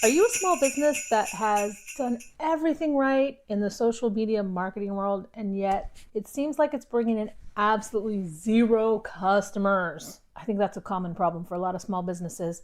Are you a small business that has done everything right in the social media marketing world, and yet it seems like it's bringing in absolutely zero customers? I think that's a common problem for a lot of small businesses.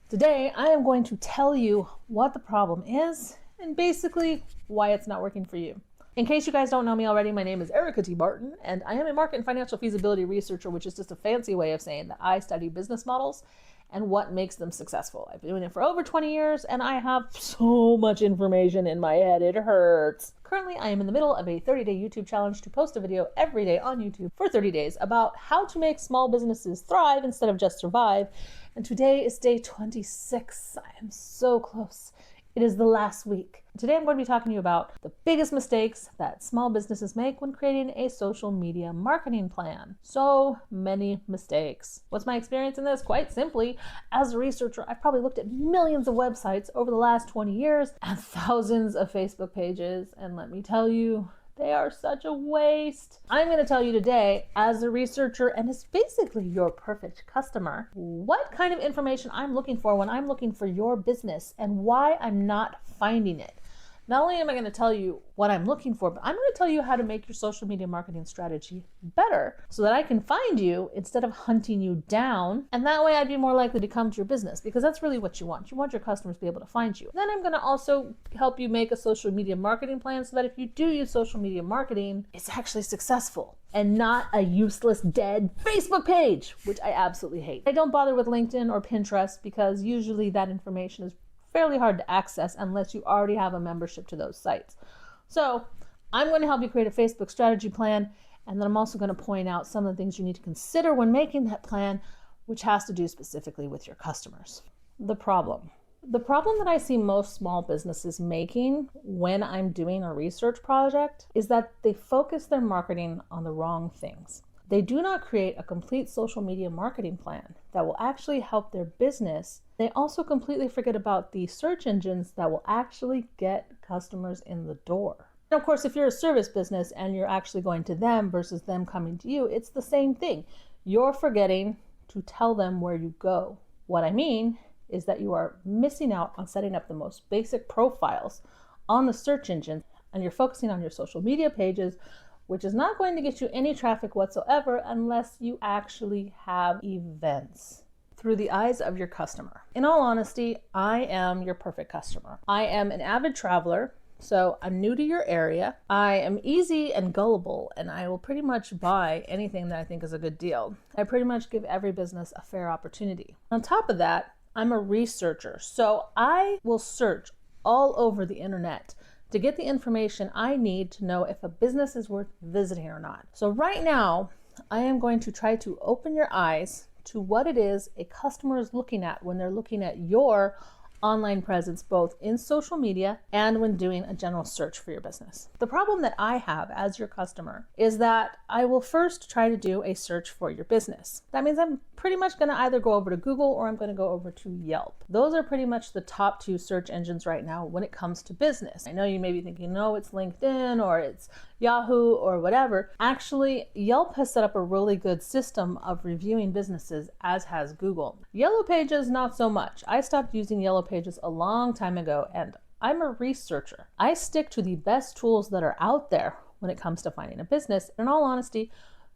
Today, I am going to tell you what the problem is and basically why it's not working for you. In case you guys don't know me already, my name is Erica T. Barton, and I am a market and financial feasibility researcher, which is just a fancy way of saying that I study business models and what makes them successful. I've been doing it for over 20 years, and I have so much information in my head, it hurts. Currently, I am in the middle of a 30-day YouTube challenge to post a video every day on YouTube for 30 days about how to make small businesses thrive instead of just survive. And today is day 26. I am so close. It is the last week. Today I'm going to be talking to you about the biggest mistakes that small businesses make when creating a social media marketing plan. So many mistakes. What's my experience in this? Quite simply, as a researcher, I've probably looked at millions of websites over the last 20 years and thousands of Facebook pages. And let me tell you, they are such a waste. I'm going to tell you today, as a researcher, and it's basically your perfect customer, what kind of information I'm looking for when I'm looking for your business and why I'm not finding it. Not only am I going to tell you what I'm looking for, but I'm going to tell you how to make your social media marketing strategy better so that I can find you instead of hunting you down. And that way I'd be more likely to come to your business because that's really what you want. You want your customers to be able to find you. Then I'm going to also help you make a social media marketing plan so that if you do use social media marketing, it's actually successful and not a useless, dead Facebook page, which I absolutely hate. I don't bother with LinkedIn or Pinterest because usually that information is fairly hard to access unless you already have a membership to those sites. So I'm going to help you create a Facebook strategy plan, and then I'm also going to point out some of the things you need to consider when making that plan, which has to do specifically with your customers. The problem that I see most small businesses making when I'm doing a research project is that they focus their marketing on the wrong things. They do not create a complete social media marketing plan that will actually help their business. They also completely forget about the search engines that will actually get customers in the door. And of course, if you're a service business and you're actually going to them versus them coming to you, it's the same thing. You're forgetting to tell them where you go. What I mean is that you are missing out on setting up the most basic profiles on the search engines, and you're focusing on your social media pages, which is not going to get you any traffic whatsoever unless you actually have events through the eyes of your customer. In all honesty, I am your perfect customer. I am an avid traveler, so I'm new to your area. I am easy and gullible, and I will pretty much buy anything that I think is a good deal. I pretty much give every business a fair opportunity. On top of that, I'm a researcher, so I will search all over the internet to get the information I need to know if a business is worth visiting or not. So right now, I am going to try to open your eyes to what it is a customer is looking at when they're looking at your online presence, both in social media and when doing a general search for your business. The problem that I have as your customer is that I will first try to do a search for your business. That means I'm pretty much going to either go over to Google or I'm going to go over to Yelp. Those are pretty much the top two search engines right now when it comes to business. I know you may be thinking, no, it's LinkedIn or it's Yahoo or whatever. Actually, Yelp has set up a really good system of reviewing businesses, as has Google. Yellow Pages, not so much. I stopped using Yellow Pages a long time ago, and I'm a researcher. I stick to the best tools that are out there when it comes to finding a business. In all honesty,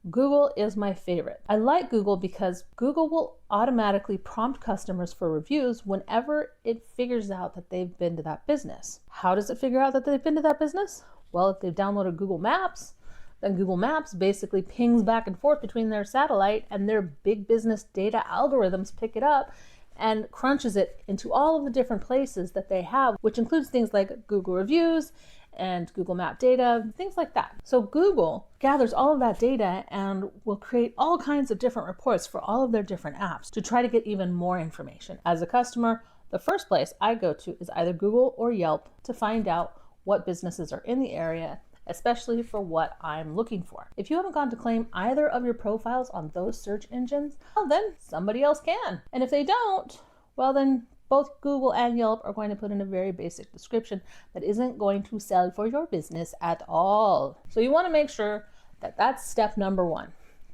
Google is my favorite. I like Google because Google will automatically prompt customers for reviews whenever it figures out that they've been to that business. How does it figure out that they've been to that business? Well, if they've downloaded Google Maps, then Google Maps basically pings back and forth between their satellite, and their big business data algorithms pick it up and crunches it into all of the different places that they have, which includes things like Google reviews and Google Map data, things like that. So Google gathers all of that data and will create all kinds of different reports for all of their different apps to try to get even more information. As a customer, the first place I go to is either Google or Yelp to find out what businesses are in the area, especially for what I'm looking for. If you haven't gone to claim either of your profiles on those search engines, well, then somebody else can. And if they don't, well, then both Google and Yelp are going to put in a very basic description that isn't going to sell for your business at all. So you want to make sure that that's step number one.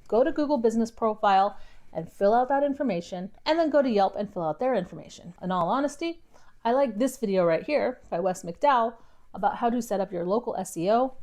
Go to Google Business Profile and fill out that information, and then go to Yelp and fill out their information. In all honesty, I like this video right here by Wes McDowell about how to set up your local SEO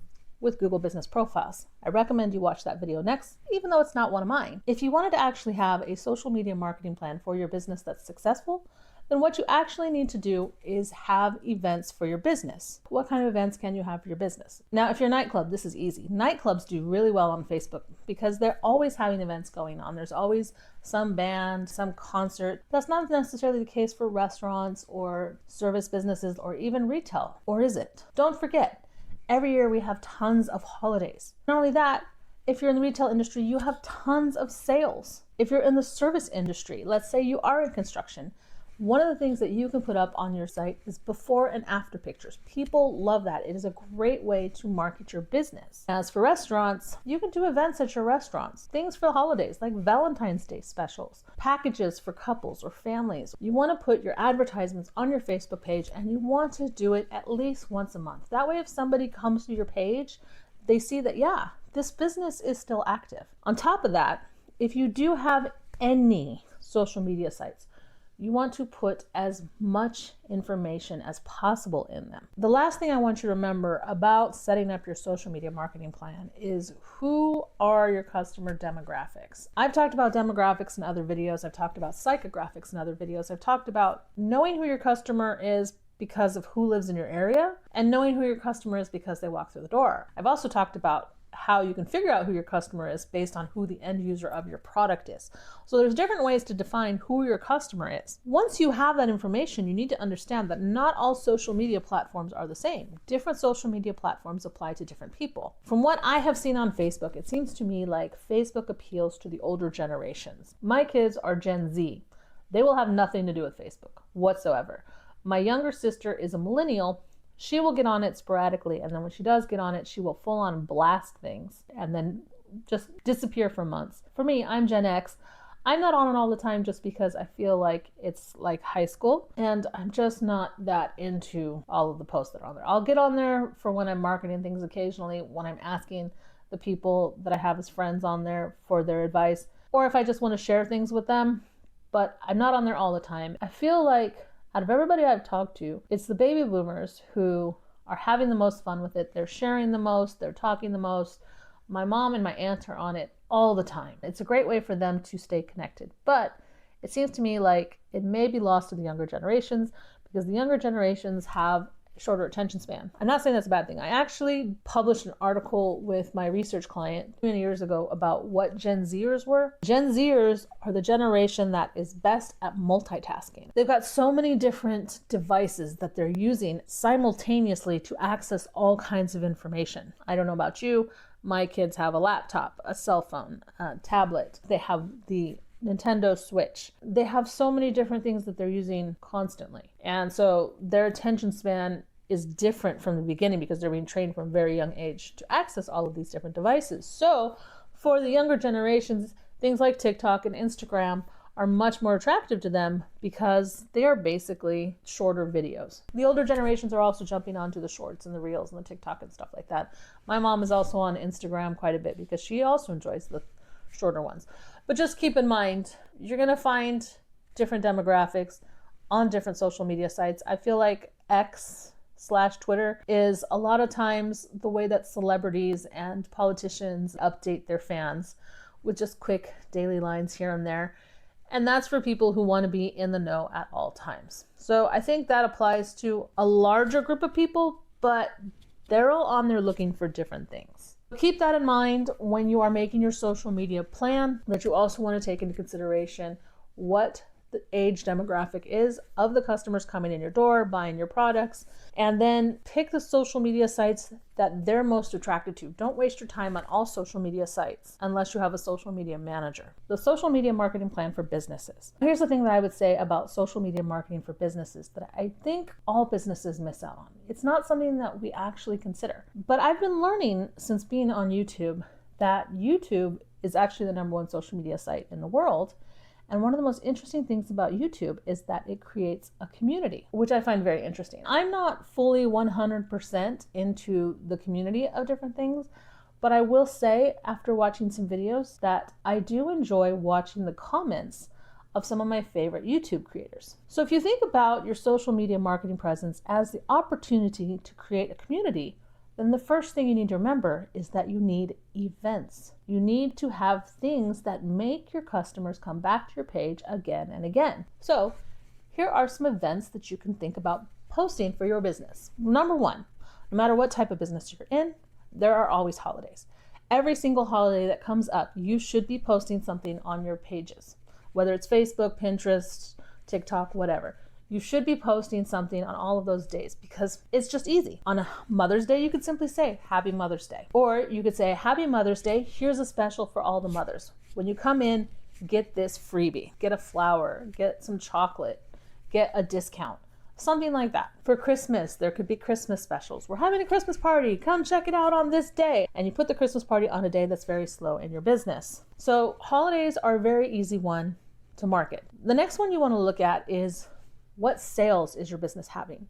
with Google Business Profiles. I recommend you watch that video next, even though it's not one of mine. If you wanted to actually have a social media marketing plan for your business that's successful, then what you actually need to do is have events for your business. What kind of events can you have for your business? Now, if you're a nightclub, this is easy. Nightclubs do really well on Facebook because they're always having events going on. There's always some band, some concert. That's not necessarily the case for restaurants or service businesses or even retail, or is it? Don't forget, every year we have tons of holidays. Not only that, if you're in the retail industry, you have tons of sales. If you're in the service industry, let's say you are in construction, one of the things that you can put up on your site is before and after pictures. People love that. It is a great way to market your business. As for restaurants, you can do events at your restaurants. Things for the holidays like Valentine's Day specials, packages for couples or families. You want to put your advertisements on your Facebook page and you want to do it at least once a month. That way if somebody comes to your page, they see that, yeah, this business is still active. On top of that, if you do have any social media sites, you want to put as much information as possible in them. The last thing I want you to remember about setting up your social media marketing plan is who are your customer demographics. I've talked about demographics in other videos. I've talked about psychographics in other videos. I've talked about knowing who your customer is because of who lives in your area and knowing who your customer is because they walk through the door. I've also talked about how you can figure out who your customer is based on who the end user of your product is. So there's different ways to define who your customer is. Once you have that information, you need to understand that not all social media platforms are the same. Different social media platforms apply to different people. From what I have seen on Facebook, it seems to me like Facebook appeals to the older generations. My kids are Gen Z. They will have nothing to do with Facebook whatsoever. My younger sister is a millennial. She will get on it sporadically, and then when she does get on it, she will full on blast things and then just disappear for months. For me, I'm Gen X. I'm not on it all the time just because I feel like it's like high school and I'm just not that into all of the posts that are on there. I'll get on there for when I'm marketing things occasionally, when I'm asking the people that I have as friends on there for their advice, or if I just want to share things with them, but I'm not on there all the time. I feel like out of everybody I've talked to, it's the baby boomers who are having the most fun with it. They're sharing the most, they're talking the most. My mom and my aunt are on it all the time. It's a great way for them to stay connected. But it seems to me like it may be lost to the younger generations because the younger generations have shorter attention span. I'm not saying that's a bad thing. I actually published an article with my research client many years ago about what Gen Zers were. Gen Zers are the generation that is best at multitasking. They've got so many different devices that they're using simultaneously to access all kinds of information. I don't know about you. My kids have a laptop, a cell phone, a tablet. They have the Nintendo Switch. They have so many different things that they're using constantly. And so their attention span is different from the beginning because they're being trained from a very young age to access all of these different devices. So for the younger generations, things like TikTok and Instagram are much more attractive to them because they are basically shorter videos. The older generations are also jumping onto the shorts and the reels and the TikTok and stuff like that. My mom is also on Instagram quite a bit because she also enjoys the shorter ones. But just keep in mind, you're going to find different demographics on different social media sites. I feel like X/Twitter is a lot of times the way that celebrities and politicians update their fans with just quick daily lines here and there. And that's for people who want to be in the know at all times. So I think that applies to a larger group of people, but they're all on there looking for different things. Keep that in mind when you are making your social media plan, that you also want to take into consideration what the age demographic is of the customers coming in your door, buying your products, and then pick the social media sites that they're most attracted to. Don't waste your time on all social media sites unless you have a social media manager. The social media marketing plan for businesses. Here's the thing that I would say about social media marketing for businesses that I think all businesses miss out on. It's not something that we actually consider. But I've been learning since being on YouTube that YouTube is actually the #1 social media site in the world. And one of the most interesting things about YouTube is that it creates a community, which I find very interesting. I'm not fully 100% into the community of different things, but I will say after watching some videos that I do enjoy watching the comments of some of my favorite YouTube creators. So if you think about your social media marketing presence as the opportunity to create a community, then the first thing you need to remember is that you need events. You need to have things that make your customers come back to your page again and again. So here are some events that you can think about posting for your business. Number one, no matter what type of business you're in, there are always holidays. Every single holiday that comes up, you should be posting something on your pages, whether it's Facebook, Pinterest, TikTok, whatever. You should be posting something on all of those days because it's just easy. On a Mother's Day, you could simply say, Happy Mother's Day. Or you could say, Happy Mother's Day, here's a special for all the mothers. When you come in, get this freebie, get a flower, get some chocolate, get a discount, something like that. For Christmas, there could be Christmas specials. We're having a Christmas party, come check it out on this day. And you put the Christmas party on a day that's very slow in your business. So holidays are a very easy one to market. The next one you want to look at is what sales is your business having?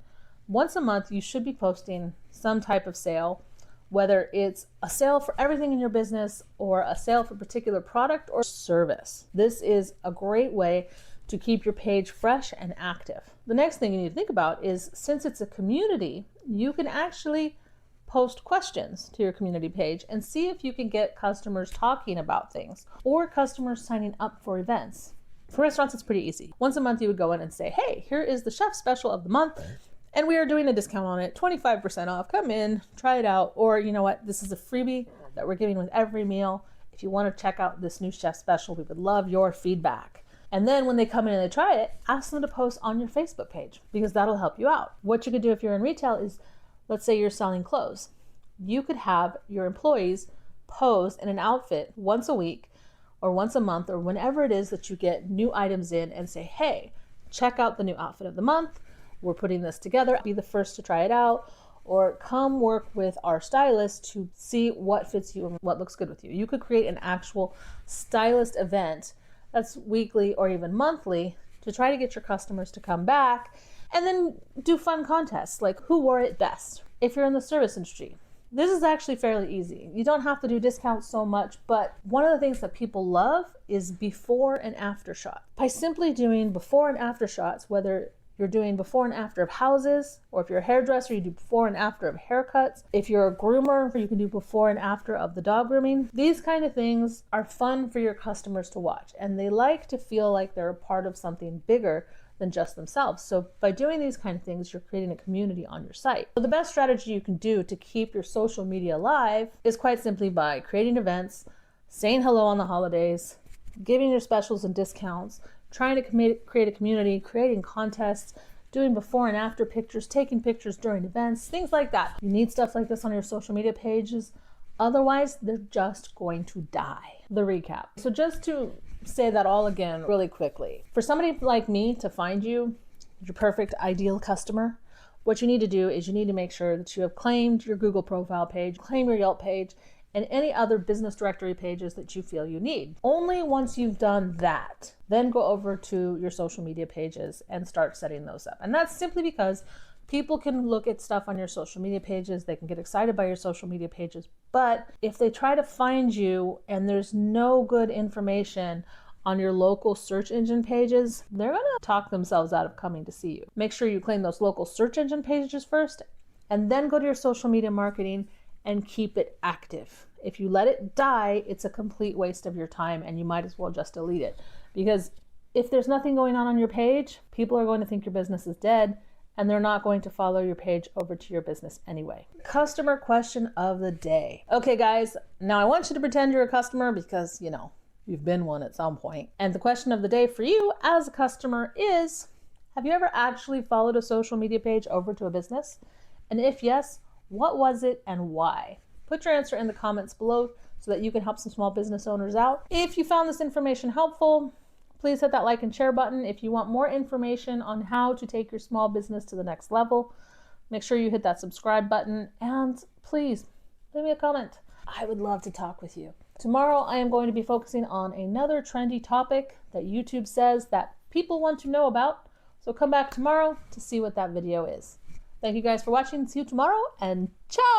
Once a month, you should be posting some type of sale, whether it's a sale for everything in your business or a sale for a particular product or service. This is a great way to keep your page fresh and active. The next thing you need to think about is, since it's a community, you can actually post questions to your community page and see if you can get customers talking about things or customers signing up for events. For restaurants, it's pretty easy. Once a month, you would go in and say, hey, here is the chef special of the month, and we are doing a discount on it, 25% off. Come in, try it out. Or you know what? This is a freebie that we're giving with every meal. If you want to check out this new chef special, we would love your feedback. And then when they come in and they try it, ask them to post on your Facebook page because that'll help you out. What you could do if you're in retail is, let's say you're selling clothes. You could have your employees pose in an outfit once a week or once a month or whenever it is that you get new items in and say, hey, check out the new outfit of the month. We're putting this together. Be the first to try it out, or come work with our stylist to see what fits you and what looks good with you. You could create an actual stylist event that's weekly or even monthly to try to get your customers to come back, and then do fun contests like who wore it best. If you're in the service industry, this is actually fairly easy. You don't have to do discounts so much, but one of the things that people love is before and after shots. By simply doing before and after shots, whether you're doing before and after of houses, or if you're a hairdresser, you do before and after of haircuts. If you're a groomer, you can do before and after of the dog grooming. These kind of things are fun for your customers to watch, and they like to feel like they're a part of something bigger than just themselves. So by doing these kind of things, you're creating a community on your site. So the best strategy you can do to keep your social media alive is quite simply by creating events, saying hello on the holidays, giving your specials and discounts, trying to create a community, creating contests, doing before and after pictures, taking pictures during events, things like that. You need stuff like this on your social media pages. Otherwise, they're just going to die. The recap. So just to say that all again really quickly. For somebody like me to find you, your perfect ideal customer, what you need to do is you need to make sure that you have claimed your Google profile page, claim your Yelp page, and any other business directory pages that you feel you need. Only once you've done that, then go over to your social media pages and start setting those up. And that's simply because people can look at stuff on your social media pages, they can get excited by your social media pages, but if they try to find you and there's no good information on your local search engine pages, they're gonna talk themselves out of coming to see you. Make sure you claim those local search engine pages first, and then go to your social media marketing and keep it active. If you let it die, it's a complete waste of your time, and you might as well just delete it. Because if there's nothing going on your page, people are going to think your business is dead, and they're not going to follow your page over to your business anyway. Customer question of the day. Okay, guys, now I want you to pretend you're a customer because, you know, you've been one at some point. And the question of the day for you as a customer is, have you ever actually followed a social media page over to a business? And if yes, what was it and why? Put your answer in the comments below so that you can help some small business owners out. If you found this information helpful, please hit that like and share button. If you want more information on how to take your small business to the next level, make sure you hit that subscribe button, and please leave me a comment. I would love to talk with you. Tomorrow, I am going to be focusing on another trendy topic that YouTube says that people want to know about. So come back tomorrow to see what that video is. Thank you guys for watching. See you tomorrow, and ciao!